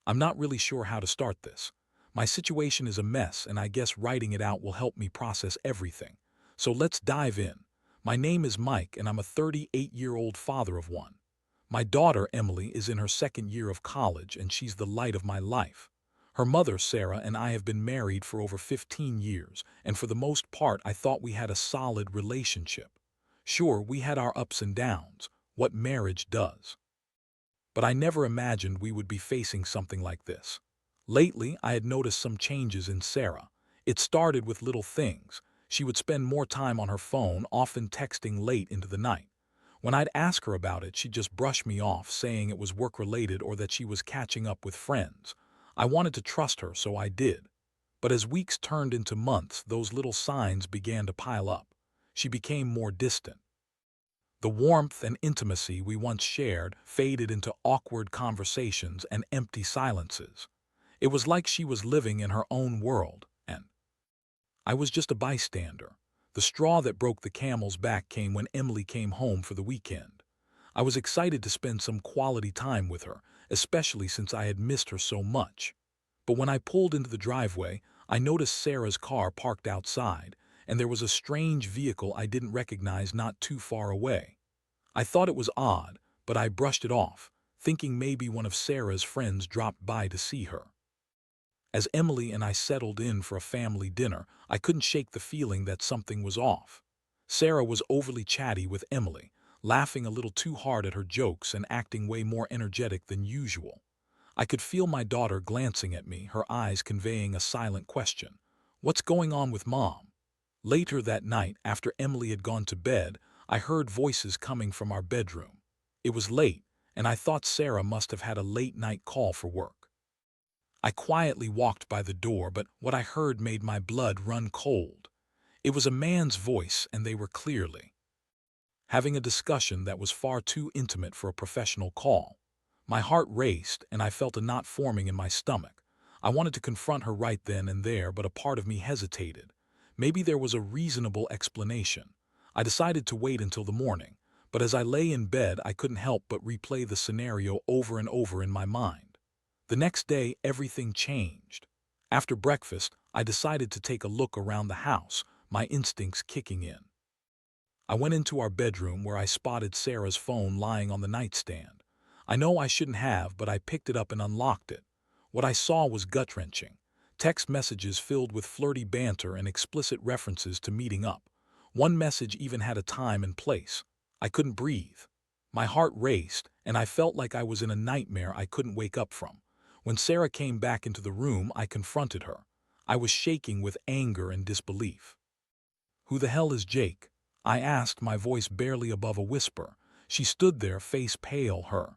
I'm not really sure how to start this. My situation is a mess, and I guess writing it out will help me process everything. So let's dive in. My name is Mike, and I'm a 38-year-old father of one. My daughter, Emily, is in her second year of college, and she's the light of my life. Her mother, Sarah, and I have been married for over 15 years, and for the most part, I thought we had a solid relationship. Sure, we had our ups and downs, what marriage does. But I never imagined we would be facing something like this. Lately, I had noticed some changes in Sarah. It started with little things. She would spend more time on her phone, often texting late into the night. When I'd ask her about it, she'd just brush me off, saying it was work-related or that she was catching up with friends. I wanted to trust her, so I did. But as weeks turned into months, those little signs began to pile up. She became more distant. The warmth and intimacy we once shared faded into awkward conversations and empty silences. It was like she was living in her own world, and I was just a bystander. The straw that broke the camel's back came when Emily came home for the weekend. I was excited to spend some quality time with her, especially since I had missed her so much. But when I pulled into the driveway, I noticed Sarah's car parked outside, and there was a strange vehicle I didn't recognize not too far away. I thought it was odd, but I brushed it off, thinking maybe one of Sarah's friends dropped by to see her. As Emily and I settled in for a family dinner, I couldn't shake the feeling that something was off. Sarah was overly chatty with Emily, laughing a little too hard at her jokes and acting way more energetic than usual. I could feel my daughter glancing at me, her eyes conveying a silent question. "What's going on with Mom?" Later that night, after Emily had gone to bed, I heard voices coming from our bedroom. It was late, and I thought Sarah must have had a late-night call for work. I quietly walked by the door, but what I heard made my blood run cold. It was a man's voice, and they were clearly having a discussion that was far too intimate for a professional call. My heart raced, and I felt a knot forming in my stomach. I wanted to confront her right then and there, but a part of me hesitated. Maybe there was a reasonable explanation. I decided to wait until the morning, but as I lay in bed, I couldn't help but replay the scenario over and over in my mind. The next day, everything changed. After breakfast, I decided to take a look around the house, my instincts kicking in. I went into our bedroom where I spotted Sarah's phone lying on the nightstand. I know I shouldn't have, but I picked it up and unlocked it. What I saw was gut-wrenching. Text messages filled with flirty banter and explicit references to meeting up. One message even had a time and place. I couldn't breathe. My heart raced, and I felt like I was in a nightmare I couldn't wake up from. When Sarah came back into the room, I confronted her. I was shaking with anger and disbelief. "Who the hell is Jake?" I asked, my voice barely above a whisper. She stood there, face pale, her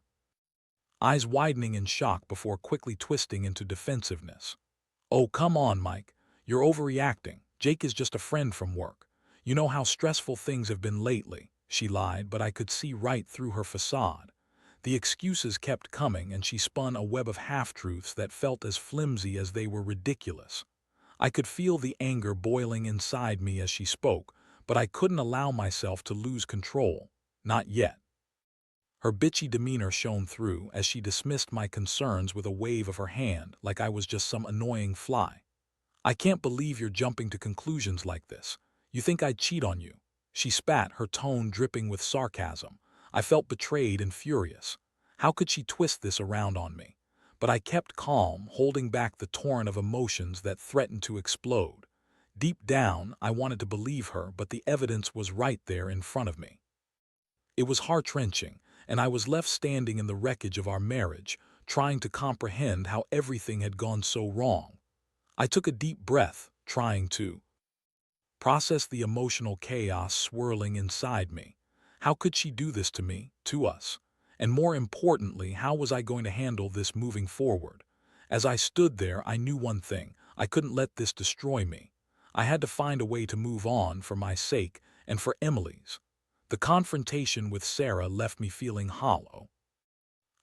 eyes widening in shock before quickly twisting into defensiveness. "Oh, come on, Mike. You're overreacting. Jake is just a friend from work. You know how stressful things have been lately," she lied, but I could see right through her facade. The excuses kept coming, and she spun a web of half-truths that felt as flimsy as they were ridiculous. I could feel the anger boiling inside me as she spoke, but I couldn't allow myself to lose control. Not yet. Her bitchy demeanor shone through as she dismissed my concerns with a wave of her hand like I was just some annoying fly. "I can't believe you're jumping to conclusions like this. You think I'd cheat on you?" She spat, her tone dripping with sarcasm. I felt betrayed and furious. How could she twist this around on me? But I kept calm, holding back the torrent of emotions that threatened to explode. Deep down, I wanted to believe her, but the evidence was right there in front of me. It was heart-wrenching, and I was left standing in the wreckage of our marriage, trying to comprehend how everything had gone so wrong. I took a deep breath, trying to process the emotional chaos swirling inside me. How could she do this to me, to us? And more importantly, how was I going to handle this moving forward? As I stood there, I knew one thing: I couldn't let this destroy me. I had to find a way to move on for my sake and for Emily's. The confrontation with Sarah left me feeling hollow.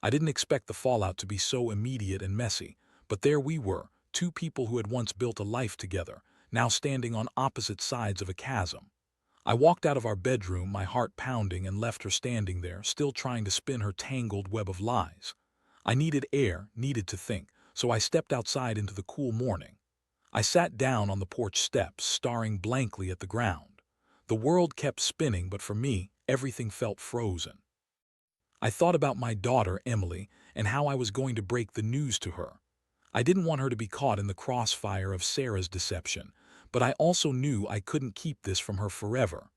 I didn't expect the fallout to be so immediate and messy, but there we were, two people who had once built a life together, now standing on opposite sides of a chasm. I walked out of our bedroom, my heart pounding, and left her standing there, still trying to spin her tangled web of lies. I needed air, needed to think, so I stepped outside into the cool morning. I sat down on the porch steps, staring blankly at the ground. The world kept spinning, but for me, everything felt frozen. I thought about my daughter, Emily, and how I was going to break the news to her. I didn't want her to be caught in the crossfire of Sarah's deception, but I also knew I couldn't keep this from her forever.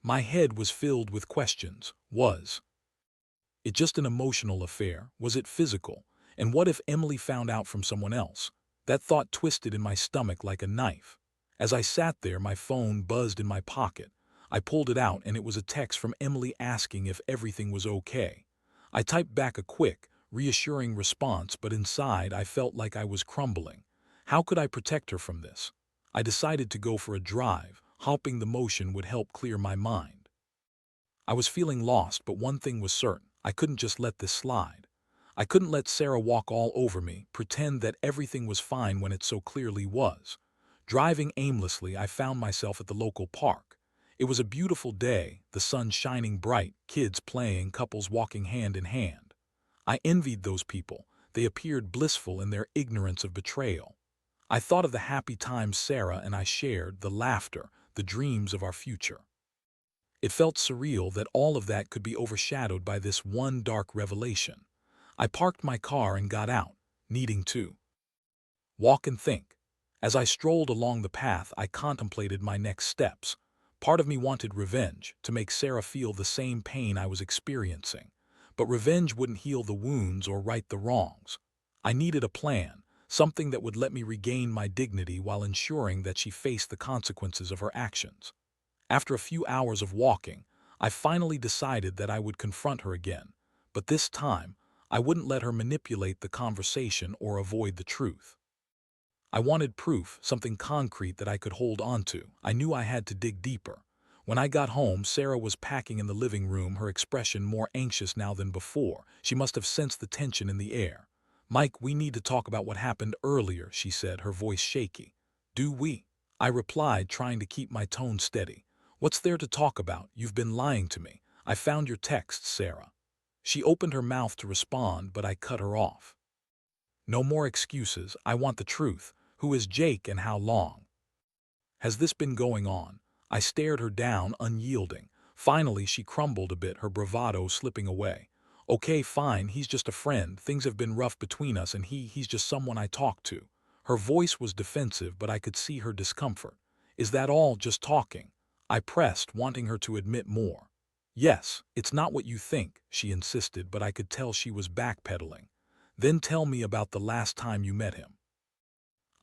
My head was filled with questions. Was it just an emotional affair? Was it physical? And what if Emily found out from someone else? That thought twisted in my stomach like a knife. As I sat there, my phone buzzed in my pocket. I pulled it out, and it was a text from Emily asking if everything was okay. I typed back a quick, reassuring response, but inside I felt like I was crumbling. How could I protect her from this? I decided to go for a drive, hoping the motion would help clear my mind. I was feeling lost, but one thing was certain. I couldn't just let this slide. I couldn't let Sarah walk all over me, pretend that everything was fine when it so clearly was. Driving aimlessly, I found myself at the local park. It was a beautiful day, the sun shining bright, kids playing, couples walking hand in hand. I envied those people. They appeared blissful in their ignorance of betrayal. I thought of the happy times Sarah and I shared, the laughter, the dreams of our future. It felt surreal that all of that could be overshadowed by this one dark revelation. I parked my car and got out, needing to walk and think. As I strolled along the path, I contemplated my next steps. Part of me wanted revenge, to make Sarah feel the same pain I was experiencing. But revenge wouldn't heal the wounds or right the wrongs. I needed a plan, something that would let me regain my dignity while ensuring that she faced the consequences of her actions. After a few hours of walking, I finally decided that I would confront her again, but this time, I wouldn't let her manipulate the conversation or avoid the truth. I wanted proof, something concrete that I could hold onto. I knew I had to dig deeper. When I got home, Sarah was packing in the living room, her expression more anxious now than before. She must have sensed the tension in the air. "Mike, we need to talk about what happened earlier," she said, her voice shaky. "Do we?" I replied, trying to keep my tone steady. "What's there to talk about? You've been lying to me. I found your texts, Sarah." She opened her mouth to respond, but I cut her off. "No more excuses. I want the truth. Who is Jake and how long has this been going on?" I stared her down, unyielding. Finally, she crumbled a bit, her bravado slipping away. "Okay, fine, he's just a friend. Things have been rough between us, and he's just someone I talk to." Her voice was defensive, but I could see her discomfort. "Is that all, just talking?" I pressed, wanting her to admit more. "Yes, it's not what you think," she insisted, but I could tell she was backpedaling. "Then tell me about the last time you met him."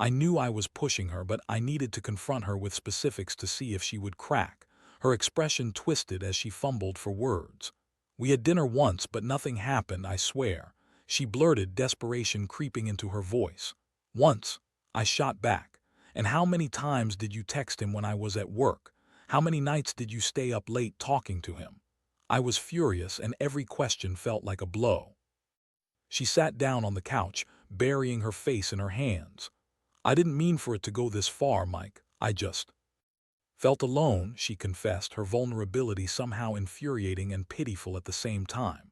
I knew I was pushing her, but I needed to confront her with specifics to see if she would crack. Her expression twisted as she fumbled for words. "We had dinner once, but nothing happened, I swear," she blurted, desperation creeping into her voice. "Once," I shot back. "And how many times did you text him when I was at work? How many nights did you stay up late talking to him?" I was furious, and every question felt like a blow. She sat down on the couch, burying her face in her hands. "I didn't mean for it to go this far, Mike. I just felt alone," she confessed, her vulnerability somehow infuriating and pitiful at the same time.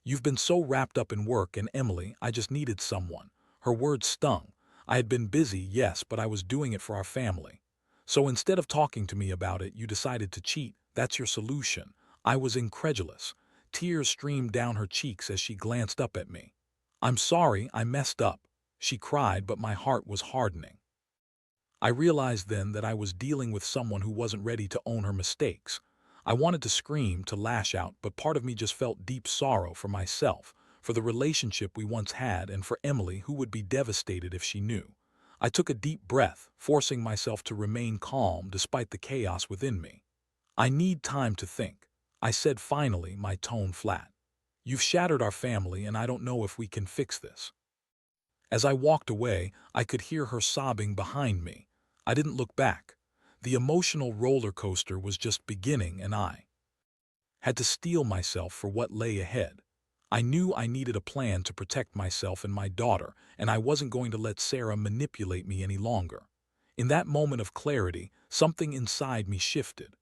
"You've been so wrapped up in work and Emily, I just needed someone." Her words stung. "I had been busy, yes, but I was doing it for our family. So instead of talking to me about it, you decided to cheat. That's your solution." I was incredulous. Tears streamed down her cheeks as she glanced up at me. "I'm sorry, I messed up," she cried, but my heart was hardening. I realized then that I was dealing with someone who wasn't ready to own her mistakes. I wanted to scream, to lash out, but part of me just felt deep sorrow for myself, for the relationship we once had, and for Emily, who would be devastated if she knew. I took a deep breath, forcing myself to remain calm despite the chaos within me. "I need time to think," I said finally, my tone flat. "You've shattered our family, and I don't know if we can fix this." As I walked away, I could hear her sobbing behind me. I didn't look back. The emotional roller coaster was just beginning, and I had to steel myself for what lay ahead. I knew I needed a plan to protect myself and my daughter, and I wasn't going to let Sarah manipulate me any longer. In that moment of clarity, something inside me shifted.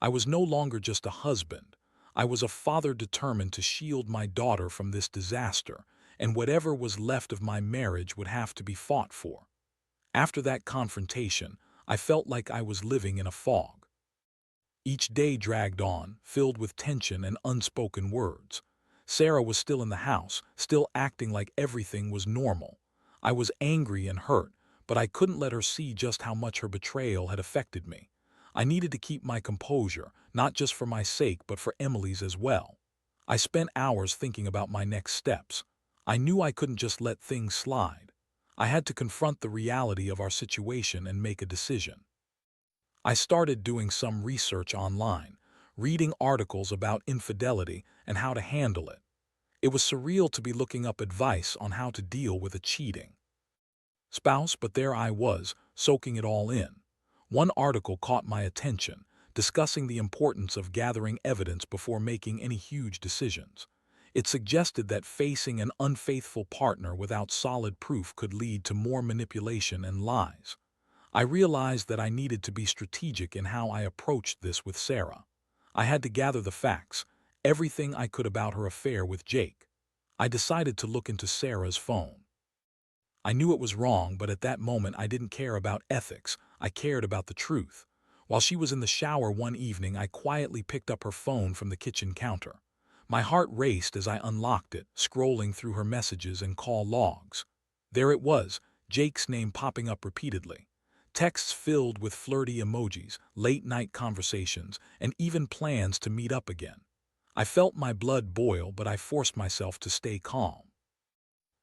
I was no longer just a husband. I was a father determined to shield my daughter from this disaster, and whatever was left of my marriage would have to be fought for. After that confrontation, I felt like I was living in a fog. Each day dragged on, filled with tension and unspoken words. Sarah was still in the house, still acting like everything was normal. I was angry and hurt, but I couldn't let her see just how much her betrayal had affected me. I needed to keep my composure, not just for my sake but for Emily's as well. I spent hours thinking about my next steps. I knew I couldn't just let things slide. I had to confront the reality of our situation and make a decision. I started doing some research online, reading articles about infidelity and how to handle it. It was surreal to be looking up advice on how to deal with a cheating spouse, but there I was, soaking it all in. One article caught my attention, discussing the importance of gathering evidence before making any huge decisions. It suggested that facing an unfaithful partner without solid proof could lead to more manipulation and lies. I realized that I needed to be strategic in how I approached this with Sarah. I had to gather the facts, everything I could about her affair with Jake. I decided to look into Sarah's phone. I knew it was wrong, but at that moment I didn't care about ethics, I cared about the truth. While she was in the shower one evening, I quietly picked up her phone from the kitchen counter. My heart raced as I unlocked it, scrolling through her messages and call logs. There it was, Jake's name popping up repeatedly. Texts filled with flirty emojis, late-night conversations, and even plans to meet up again. I felt my blood boil, but I forced myself to stay calm.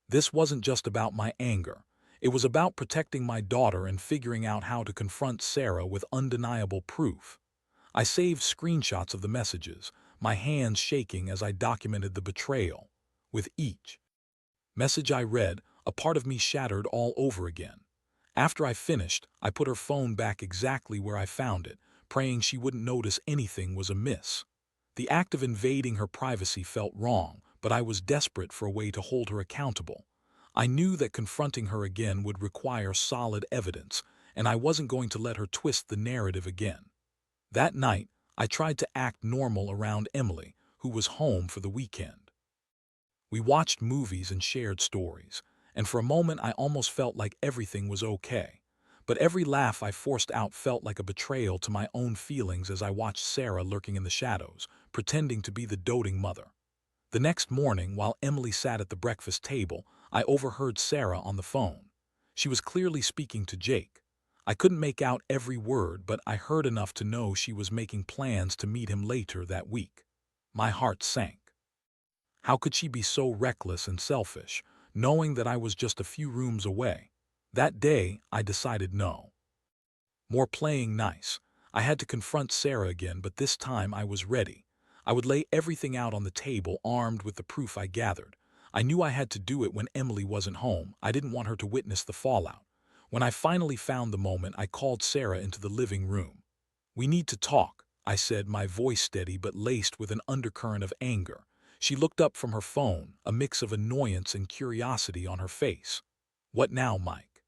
This wasn't just about my anger. It was about protecting my daughter and figuring out how to confront Sarah with undeniable proof. I saved screenshots of the messages, my hands shaking as I documented the betrayal. With each message I read, a part of me shattered all over again. After I finished, I put her phone back exactly where I found it, praying she wouldn't notice anything was amiss. The act of invading her privacy felt wrong, but I was desperate for a way to hold her accountable. I knew that confronting her again would require solid evidence, and I wasn't going to let her twist the narrative again. That night, I tried to act normal around Emily, who was home for the weekend. We watched movies and shared stories, and for a moment I almost felt like everything was okay. But every laugh I forced out felt like a betrayal to my own feelings as I watched Sarah lurking in the shadows, pretending to be the doting mother. The next morning, while Emily sat at the breakfast table, I overheard Sarah on the phone. She was clearly speaking to Jake. I couldn't make out every word, but I heard enough to know she was making plans to meet him later that week. My heart sank. How could she be so reckless and selfish, knowing that I was just a few rooms away? That day, I decided no more playing nice. I had to confront Sarah again, but this time I was ready. I would lay everything out on the table, armed with the proof I gathered. I knew I had to do it when Emily wasn't home. I didn't want her to witness the fallout. When I finally found the moment, I called Sarah into the living room. "We need to talk," I said, my voice steady but laced with an undercurrent of anger. She looked up from her phone, a mix of annoyance and curiosity on her face. "What now, Mike?"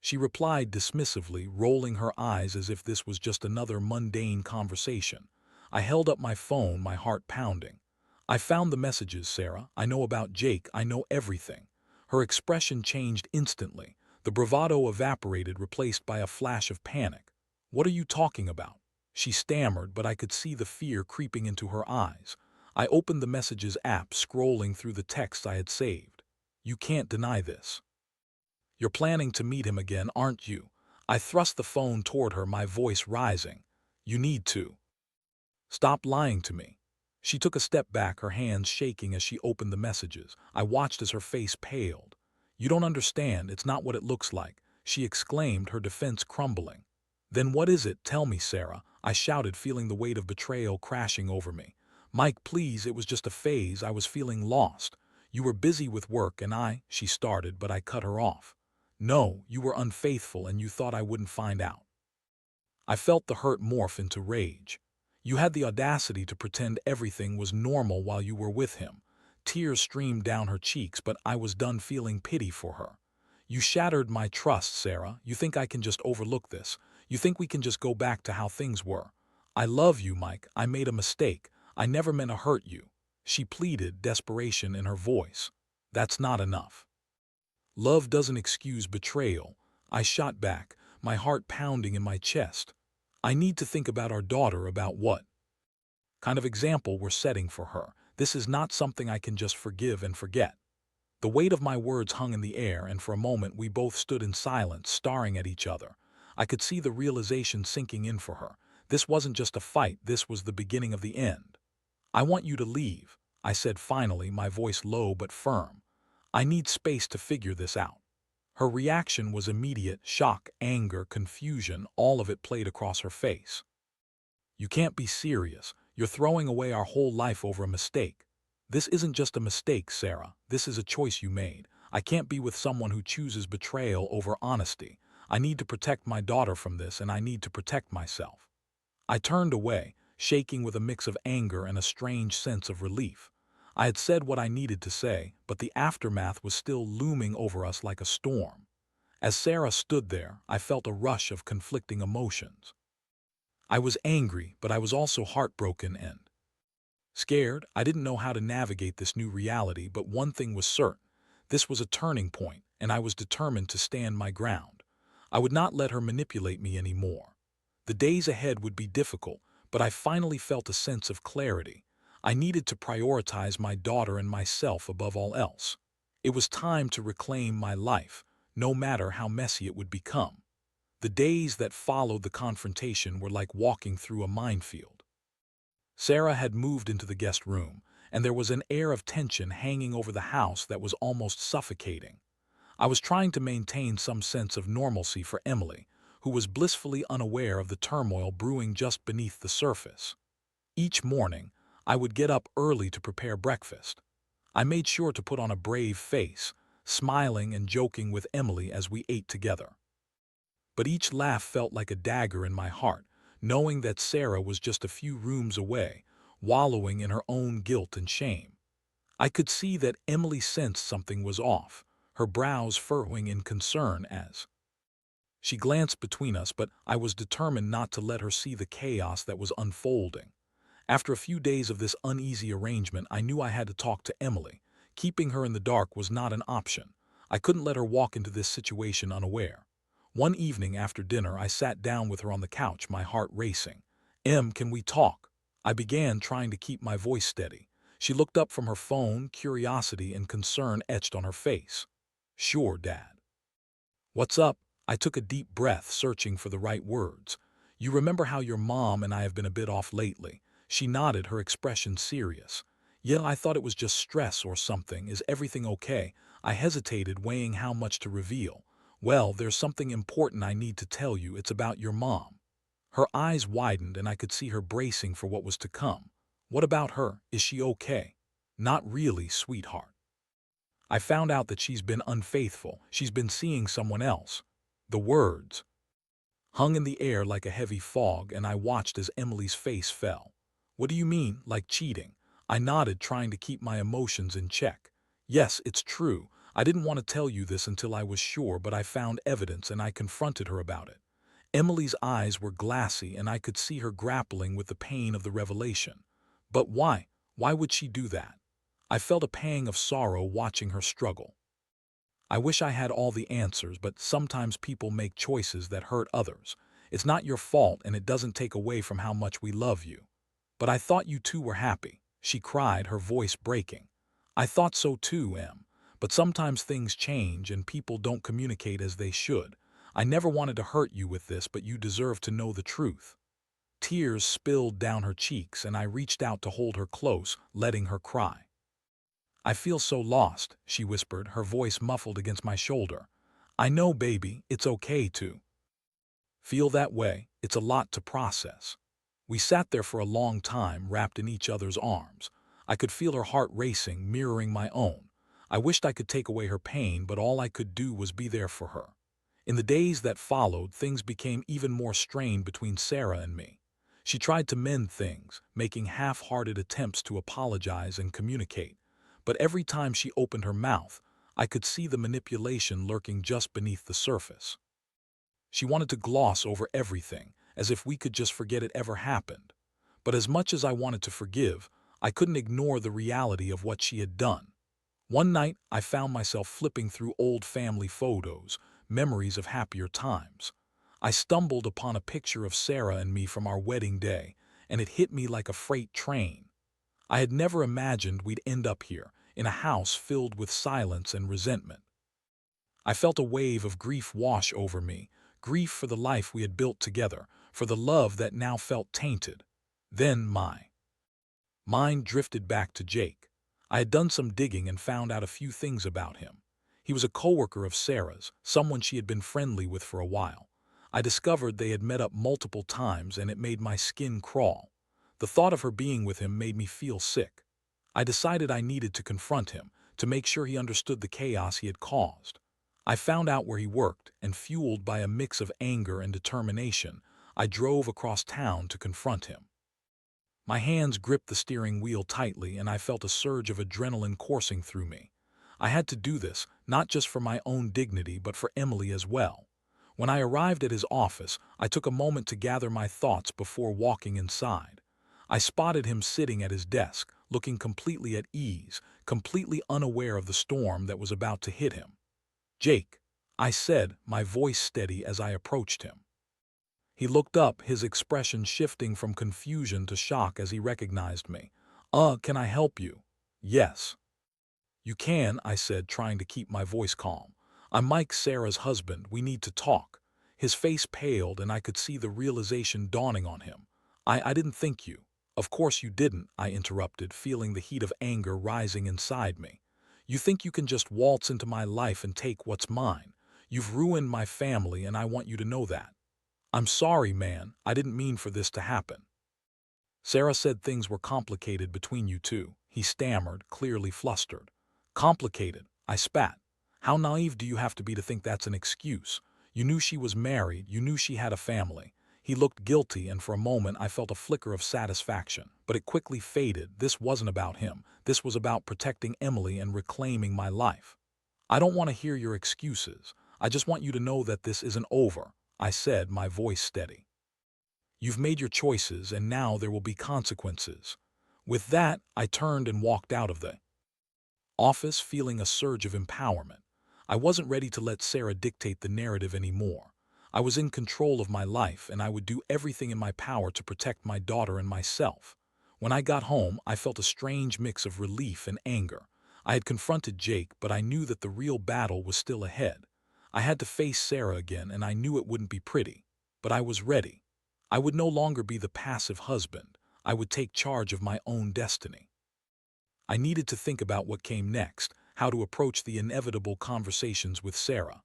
She replied dismissively, rolling her eyes as if this was just another mundane conversation. I held up my phone, my heart pounding. "I found the messages, Sarah. I know about Jake. I know everything." Her expression changed instantly. The bravado evaporated, replaced by a flash of panic. "What are you talking about?" She stammered, but I could see the fear creeping into her eyes. I opened the Messages app, scrolling through the texts I had saved. "You can't deny this. You're planning to meet him again, aren't you?" I thrust the phone toward her, my voice rising. "You need to stop lying to me." She took a step back, her hands shaking as she opened the messages. I watched as her face paled. "You don't understand, it's not what it looks like," she exclaimed, her defense crumbling. "Then what is it? Tell me, Sarah," I shouted, feeling the weight of betrayal crashing over me. "Mike, please, it was just a phase. I was feeling lost. You were busy with work and she started, but I cut her off. "No, you were unfaithful and you thought I wouldn't find out." I felt the hurt morph into rage. "You had the audacity to pretend everything was normal while you were with him." Tears streamed down her cheeks, but I was done feeling pity for her. "You shattered my trust, Sarah. You think I can just overlook this? You think we can just go back to how things were? I love you, Mike. I made a mistake. I never meant to hurt you." She pleaded, desperation in her voice. That's not enough. Love doesn't excuse betrayal. I shot back, my heart pounding in my chest. I need to think about our daughter, about what kind of example we're setting for her. This is not something I can just forgive and forget. The weight of my words hung in the air, and for a moment we both stood in silence, staring at each other. I could see the realization sinking in for her. This wasn't just a fight, this was the beginning of the end. I want you to leave, I said finally, my voice low but firm. I need space to figure this out. Her reaction was immediate: shock, anger, confusion, all of it played across her face. You can't be serious. You're throwing away our whole life over a mistake. This isn't just a mistake, Sarah. This is a choice you made. I can't be with someone who chooses betrayal over honesty. I need to protect my daughter from this, and I need to protect myself. I turned away, shaking with a mix of anger and a strange sense of relief. I had said what I needed to say, but the aftermath was still looming over us like a storm. As Sarah stood there, I felt a rush of conflicting emotions. I was angry, but I was also heartbroken and scared. I didn't know how to navigate this new reality, but one thing was certain. This was a turning point, and I was determined to stand my ground. I would not let her manipulate me anymore. The days ahead would be difficult, but I finally felt a sense of clarity. I needed to prioritize my daughter and myself above all else. It was time to reclaim my life, no matter how messy it would become. The days that followed the confrontation were like walking through a minefield. Sarah had moved into the guest room, and there was an air of tension hanging over the house that was almost suffocating. I was trying to maintain some sense of normalcy for Emily, who was blissfully unaware of the turmoil brewing just beneath the surface. Each morning, I would get up early to prepare breakfast. I made sure to put on a brave face, smiling and joking with Emily as we ate together. But each laugh felt like a dagger in my heart, knowing that Sarah was just a few rooms away, wallowing in her own guilt and shame. I could see that Emily sensed something was off, her brows furrowing in concern as she glanced between us, but I was determined not to let her see the chaos that was unfolding. After a few days of this uneasy arrangement, I knew I had to talk to Emily. Keeping her in the dark was not an option. I couldn't let her walk into this situation unaware. One evening after dinner, I sat down with her on the couch, my heart racing. Can we talk?" I began, trying to keep my voice steady. She looked up from her phone, curiosity and concern etched on her face. "Sure, Dad." "What's up?" I took a deep breath, searching for the right words. "You remember how your mom and I have been a bit off lately?" She nodded, her expression serious. "Yeah, I thought it was just stress or something. Is everything okay?" I hesitated, weighing how much to reveal. "Well, there's something important I need to tell you. It's about your mom." Her eyes widened, and I could see her bracing for what was to come. "What about her? Is she okay?" "Not really, sweetheart. I found out that she's been unfaithful. She's been seeing someone else." The words hung in the air like a heavy fog, and I watched as Emily's face fell. "What do you mean, like cheating?" I nodded, trying to keep my emotions in check. "Yes, it's true. I didn't want to tell you this until I was sure, but I found evidence and I confronted her about it." Emily's eyes were glassy, and I could see her grappling with the pain of the revelation. "But why? Why would she do that?" I felt a pang of sorrow watching her struggle. "I wish I had all the answers, but sometimes people make choices that hurt others. It's not your fault, and it doesn't take away from how much we love you." "But I thought you two were happy," she cried, her voice breaking. "I thought so too, Em. But sometimes things change and people don't communicate as they should. I never wanted to hurt you with this, but you deserve to know the truth." Tears spilled down her cheeks, and I reached out to hold her close, letting her cry. "I feel so lost," she whispered, her voice muffled against my shoulder. "I know, baby, it's okay to feel that way. It's a lot to process." We sat there for a long time, wrapped in each other's arms. I could feel her heart racing, mirroring my own. I wished I could take away her pain, but all I could do was be there for her. In the days that followed, things became even more strained between Sarah and me. She tried to mend things, making half-hearted attempts to apologize and communicate. But every time she opened her mouth, I could see the manipulation lurking just beneath the surface. She wanted to gloss over everything, as if we could just forget it ever happened. But as much as I wanted to forgive, I couldn't ignore the reality of what she had done. One night, I found myself flipping through old family photos, memories of happier times. I stumbled upon a picture of Sarah and me from our wedding day, and it hit me like a freight train. I had never imagined we'd end up here, in a house filled with silence and resentment. I felt a wave of grief wash over me, grief for the life we had built together, for the love that now felt tainted. Then my mind drifted back to Jake. I had done some digging and found out a few things about him. He was a coworker of Sarah's, someone she had been friendly with for a while. I discovered they had met up multiple times and it made my skin crawl. The thought of her being with him made me feel sick. I decided I needed to confront him, to make sure he understood the chaos he had caused. I found out where he worked, and fueled by a mix of anger and determination, I drove across town to confront him. My hands gripped the steering wheel tightly and I felt a surge of adrenaline coursing through me. I had to do this, not just for my own dignity but for Emily as well. When I arrived at his office, I took a moment to gather my thoughts before walking inside. I spotted him sitting at his desk, looking completely at ease, completely unaware of the storm that was about to hit him. "Jake," I said, my voice steady as I approached him. He looked up, his expression shifting from confusion to shock as he recognized me. Can I help you?" "Yes." "You can," I said, trying to keep my voice calm. "I'm Mike, Sarah's husband. We need to talk." His face paled and I could see the realization dawning on him. I didn't think you." "Of course you didn't," I interrupted, feeling the heat of anger rising inside me. "You think you can just waltz into my life and take what's mine. You've ruined my family and I want you to know that." "I'm sorry, man. I didn't mean for this to happen." "Sarah said things were complicated between you two," he stammered, clearly flustered. "Complicated?" I spat. "How naive do you have to be to think that's an excuse? You knew she was married, you knew she had a family." He looked guilty and for a moment I felt a flicker of satisfaction, but it quickly faded. This wasn't about him. This was about protecting Emily and reclaiming my life. "I don't want to hear your excuses. I just want you to know that this isn't over," I said, my voice steady. "You've made your choices and now there will be consequences." With that, I turned and walked out of the office feeling a surge of empowerment. I wasn't ready to let Sarah dictate the narrative anymore. I was in control of my life and I would do everything in my power to protect my daughter and myself. When I got home, I felt a strange mix of relief and anger. I had confronted Jake, but I knew that the real battle was still ahead. I had to face Sarah again and I knew it wouldn't be pretty. But I was ready. I would no longer be the passive husband. I would take charge of my own destiny. I needed to think about what came next, how to approach the inevitable conversations with Sarah.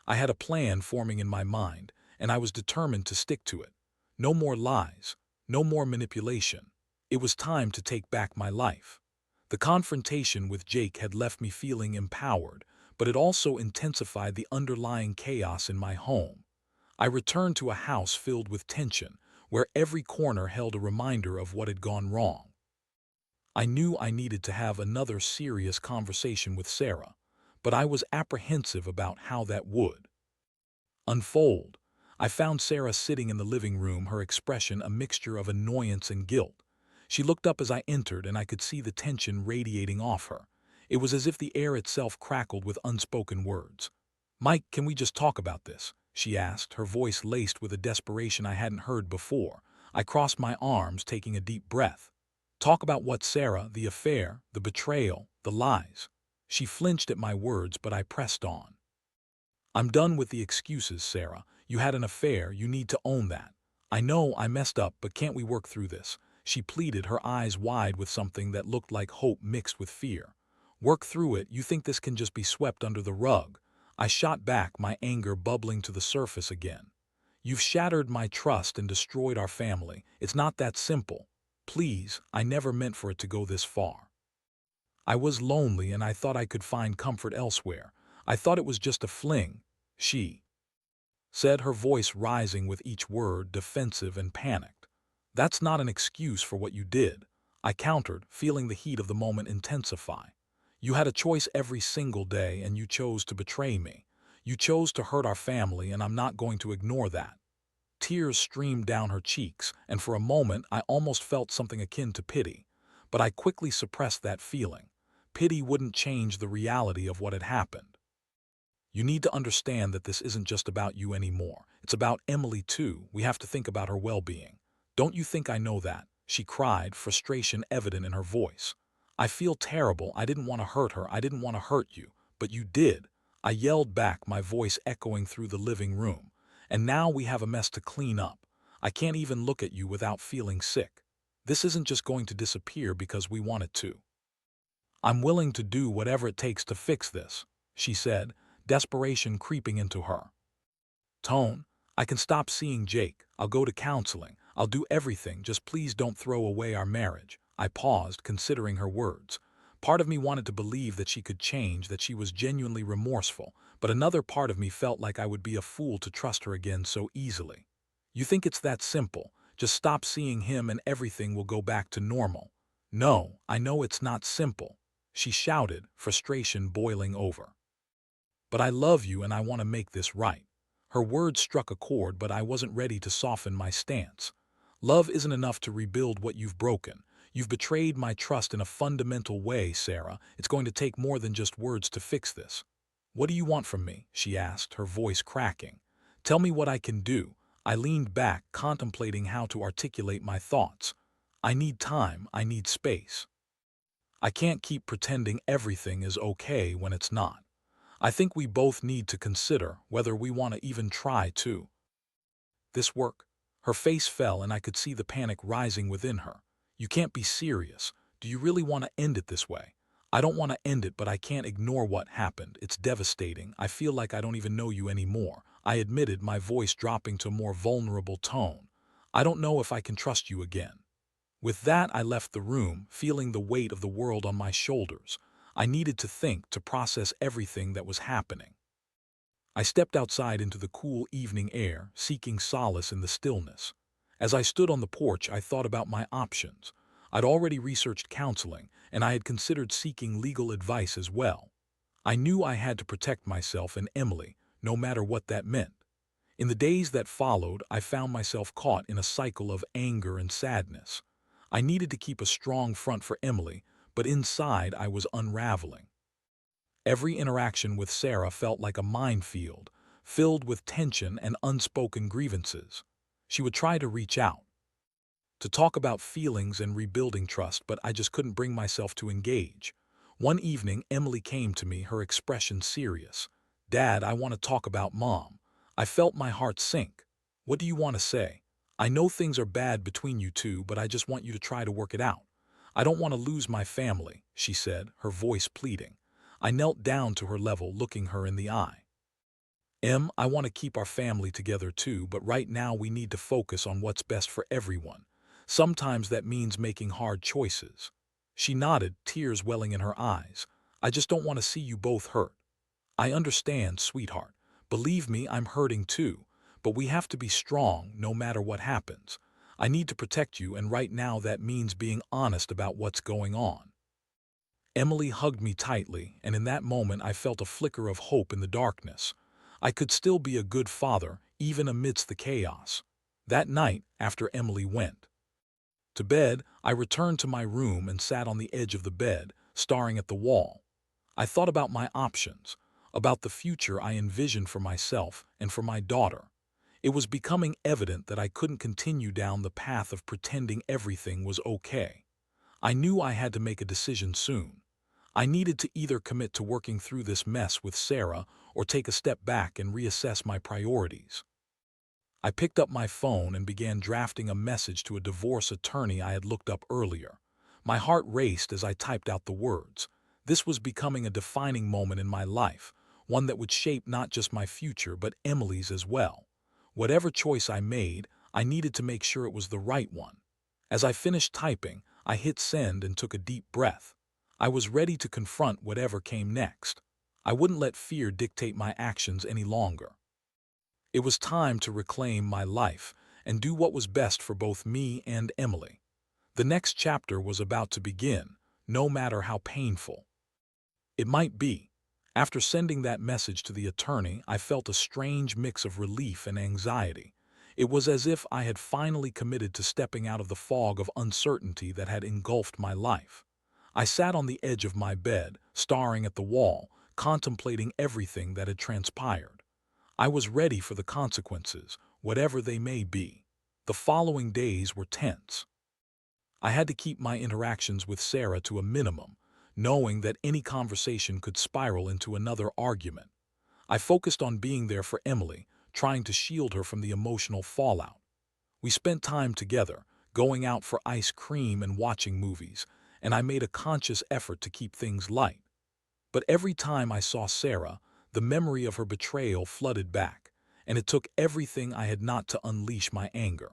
I had a plan forming in my mind, and I was determined to stick to it. No more lies, no more manipulation. It was time to take back my life. The confrontation with Jake had left me feeling empowered, but it also intensified the underlying chaos in my home. I returned to a house filled with tension, where every corner held a reminder of what had gone wrong. I knew I needed to have another serious conversation with Sarah, but I was apprehensive about how that would unfold. I found Sarah sitting in the living room, her expression a mixture of annoyance and guilt. She looked up as I entered and I could see the tension radiating off her. It was as if the air itself crackled with unspoken words. "Mike, can we just talk about this?" she asked, her voice laced with a desperation I hadn't heard before. I crossed my arms, taking a deep breath. "Talk about what, Sarah? The affair, the betrayal, the lies?" She flinched at my words, but I pressed on. "I'm done with the excuses, Sarah. You had an affair, you need to own that." "I know I messed up, but can't we work through this?" she pleaded, her eyes wide with something that looked like hope mixed with fear. "Work through it? You think this can just be swept under the rug?" I shot back, my anger bubbling to the surface again. "You've shattered my trust and destroyed our family. It's not that simple. Please, I never meant for it to go this far. I was lonely and I thought I could find comfort elsewhere. I thought it was just a fling," she said, her voice rising with each word, defensive and panicked. "That's not an excuse for what you did," I countered, feeling the heat of the moment intensify. "You had a choice every single day and you chose to betray me. You chose to hurt our family and I'm not going to ignore that." Tears streamed down her cheeks, and for a moment I almost felt something akin to pity. But I quickly suppressed that feeling. pity wouldn't change the reality of what had happened. You need to understand that this isn't just about you anymore. It's about Emily too. We have to think about her well-being. Don't you think I know that? She cried, frustration evident in her voice. I feel terrible. I didn't want to hurt her. I didn't want to hurt you. But you did. I yelled back, my voice echoing through the living room. And now we have a mess to clean up. I can't even look at you without feeling sick. This isn't just going to disappear because we want it to. I'm willing to do whatever it takes to fix this, she said, desperation creeping into her tone. I can stop seeing Jake. I'll go to counseling. I'll do everything. Just please don't throw away our marriage. I paused, considering her words. Part of me wanted to believe that she could change, that she was genuinely remorseful, but another part of me felt like I would be a fool to trust her again so easily. You think it's that simple? Just stop seeing him and everything will go back to normal. No, I know it's not simple, she shouted, frustration boiling over. But I love you and I want to make this right. Her words struck a chord, but I wasn't ready to soften my stance. Love isn't enough to rebuild what you've broken. You've betrayed my trust in a fundamental way, Sarah. It's going to take more than just words to fix this. What do you want from me? She asked, her voice cracking. Tell me what I can do. I leaned back, contemplating how to articulate my thoughts. I need time. I need space. I can't keep pretending everything is okay when it's not. I think we both need to consider whether we want to even try to. This work? Her face fell and I could see the panic rising within her. You can't be serious. Do you really want to end it this way? I don't want to end it, but I can't ignore what happened. It's devastating. I feel like I don't even know you anymore. I admitted, my voice dropping to a more vulnerable tone. I don't know if I can trust you again. With that, I left the room, feeling the weight of the world on my shoulders. I needed to think, to process everything that was happening. I stepped outside into the cool evening air, seeking solace in the stillness. As I stood on the porch, I thought about my options. I'd already researched counseling, and I had considered seeking legal advice as well. I knew I had to protect myself and Emily, no matter what that meant. In the days that followed, I found myself caught in a cycle of anger and sadness. I needed to keep a strong front for Emily, but inside I was unraveling. Every interaction with Sarah felt like a minefield, filled with tension and unspoken grievances. She would try to reach out, to talk about feelings and rebuilding trust, but I just couldn't bring myself to engage. One evening, Emily came to me, her expression serious. Dad, I want to talk about Mom. I felt my heart sink. What do you want to say? I know things are bad between you two, but I just want you to try to work it out. I don't want to lose my family, she said, her voice pleading. I knelt down to her level, looking her in the eye. I want to keep our family together too, but right now we need to focus on what's best for everyone. Sometimes that means making hard choices. She nodded, tears welling in her eyes. I just don't want to see you both hurt. I understand, sweetheart. Believe me, I'm hurting too. But we have to be strong no matter what happens. I need to protect you, and right now that means being honest about what's going on. Emily hugged me tightly, and in that moment I felt a flicker of hope in the darkness. I could still be a good father, even amidst the chaos. That night, after Emily went to bed, I returned to my room and sat on the edge of the bed, staring at the wall. I thought about my options, about the future I envisioned for myself and for my daughter. It was becoming evident that I couldn't continue down the path of pretending everything was okay. I knew I had to make a decision soon. I needed to either commit to working through this mess with Sarah or take a step back and reassess my priorities. I picked up my phone and began drafting a message to a divorce attorney I had looked up earlier. My heart raced as I typed out the words. This was becoming a defining moment in my life, one that would shape not just my future but Emily's as well. Whatever choice I made, I needed to make sure it was the right one. As I finished typing, I hit send and took a deep breath. I was ready to confront whatever came next. I wouldn't let fear dictate my actions any longer. It was time to reclaim my life and do what was best for both me and Emily. The next chapter was about to begin, no matter how painful it might be. After sending that message to the attorney, I felt a strange mix of relief and anxiety. It was as if I had finally committed to stepping out of the fog of uncertainty that had engulfed my life. I sat on the edge of my bed, staring at the wall, contemplating everything that had transpired. I was ready for the consequences, whatever they may be. The following days were tense. I had to keep my interactions with Sarah to a minimum, knowing that any conversation could spiral into another argument. I focused on being there for Emily, trying to shield her from the emotional fallout. We spent time together, going out for ice cream and watching movies, and I made a conscious effort to keep things light. But every time I saw Sarah, the memory of her betrayal flooded back, and it took everything I had not to unleash my anger.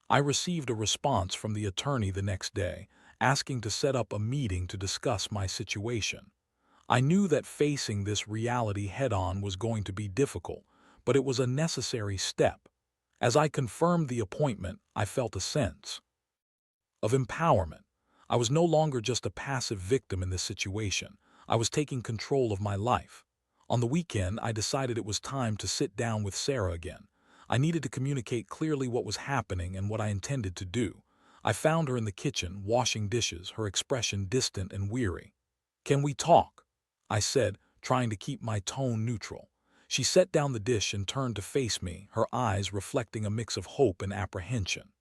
I received a response from the attorney the next day, asking to set up a meeting to discuss my situation. I knew that facing this reality head-on was going to be difficult, but it was a necessary step. As I confirmed the appointment, I felt a sense of empowerment. I was no longer just a passive victim in this situation. I was taking control of my life. On the weekend, I decided it was time to sit down with Sarah again. I needed to communicate clearly what was happening and what I intended to do. I found her in the kitchen, washing dishes, her expression distant and weary. "Can we talk?" I said, trying to keep my tone neutral. She set down the dish and turned to face me, her eyes reflecting a mix of hope and apprehension.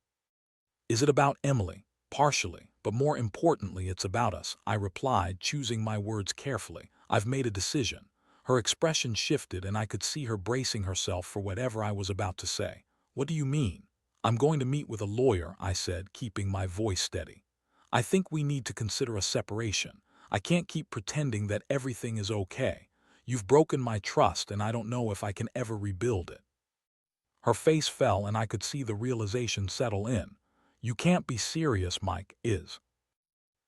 "Is it about Emily?" "Partially, but more importantly, it's about us," I replied, choosing my words carefully. "I've made a decision." Her expression shifted and I could see her bracing herself for whatever I was about to say. "What do you mean?" "I'm going to meet with a lawyer," I said, keeping my voice steady. "I think we need to consider a separation. I can't keep pretending that everything is okay. You've broken my trust and I don't know if I can ever rebuild it." Her face fell and I could see the realization settle in. "You can't be serious, Mike. Is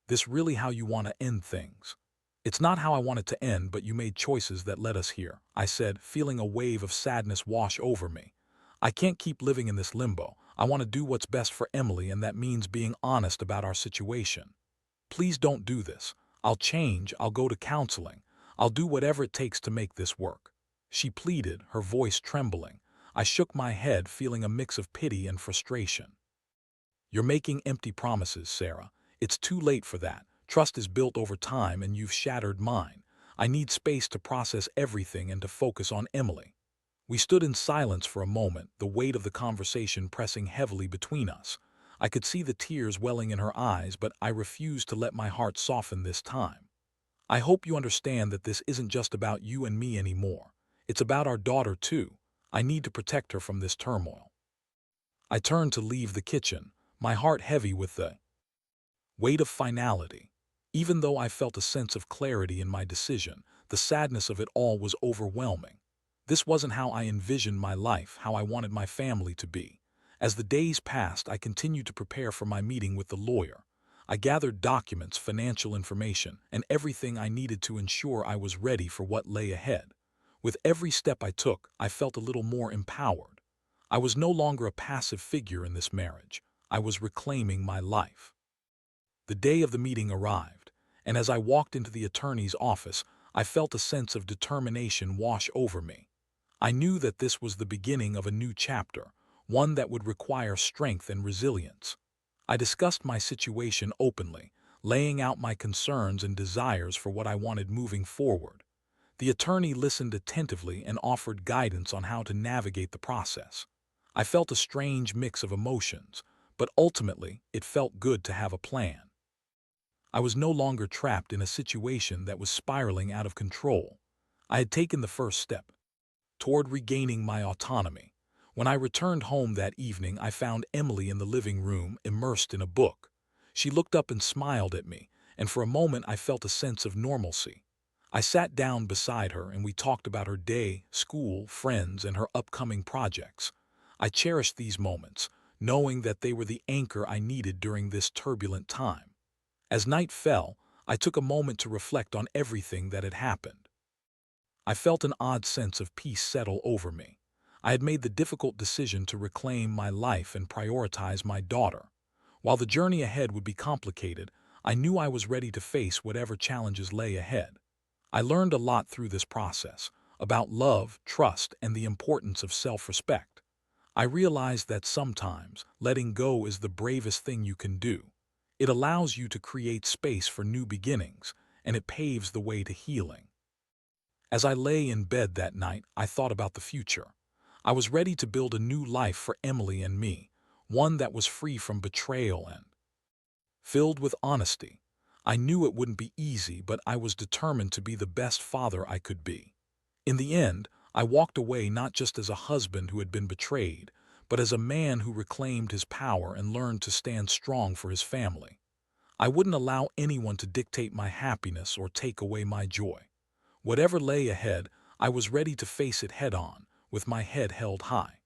this really how you want to end things?" "It's not how I want it to end, but you made choices that led us here," I said, feeling a wave of sadness wash over me. "I can't keep living in this limbo. I want to do what's best for Emily, and that means being honest about our situation. Please don't do this. I'll change, I'll go to counseling. I'll do whatever it takes to make this work." She pleaded, her voice trembling. I shook my head, feeling a mix of pity and frustration. "You're making empty promises, Sarah. It's too late for that. Trust is built over time and you've shattered mine. I need space to process everything and to focus on Emily." We stood in silence for a moment, the weight of the conversation pressing heavily between us. I could see the tears welling in her eyes, but I refused to let my heart soften this time. "I hope you understand that this isn't just about you and me anymore. It's about our daughter too. I need to protect her from this turmoil." I turned to leave the kitchen, my heart heavy with the weight of finality. Even though I felt a sense of clarity in my decision, the sadness of it all was overwhelming. This wasn't how I envisioned my life, how I wanted my family to be. As the days passed, I continued to prepare for my meeting with the lawyer. I gathered documents, financial information, and everything I needed to ensure I was ready for what lay ahead. With every step I took, I felt a little more empowered. I was no longer a passive figure in this marriage. I was reclaiming my life. The day of the meeting arrived, and as I walked into the attorney's office, I felt a sense of determination wash over me. I knew that this was the beginning of a new chapter, one that would require strength and resilience. I discussed my situation openly, laying out my concerns and desires for what I wanted moving forward. The attorney listened attentively and offered guidance on how to navigate the process. I felt a strange mix of emotions, but ultimately it felt good to have a plan. I was no longer trapped in a situation that was spiraling out of control. I had taken the first step toward regaining my autonomy. When I returned home that evening, I found Emily in the living room, immersed in a book. She looked up and smiled at me, and for a moment I felt a sense of normalcy. I sat down beside her and we talked about her day, school, friends, and her upcoming projects. I cherished these moments, knowing that they were the anchor I needed during this turbulent time. As night fell, I took a moment to reflect on everything that had happened. I felt an odd sense of peace settle over me. I had made the difficult decision to reclaim my life and prioritize my daughter. While the journey ahead would be complicated, I knew I was ready to face whatever challenges lay ahead. I learned a lot through this process, about love, trust, and the importance of self-respect. I realized that sometimes letting go is the bravest thing you can do. It allows you to create space for new beginnings, and it paves the way to healing. As I lay in bed that night, I thought about the future. I was ready to build a new life for Emily and me, one that was free from betrayal and filled with honesty. I knew it wouldn't be easy, but I was determined to be the best father I could be. In the end, I walked away not just as a husband who had been betrayed, but as a man who reclaimed his power and learned to stand strong for his family. I wouldn't allow anyone to dictate my happiness or take away my joy. Whatever lay ahead, I was ready to face it head on, with my head held high.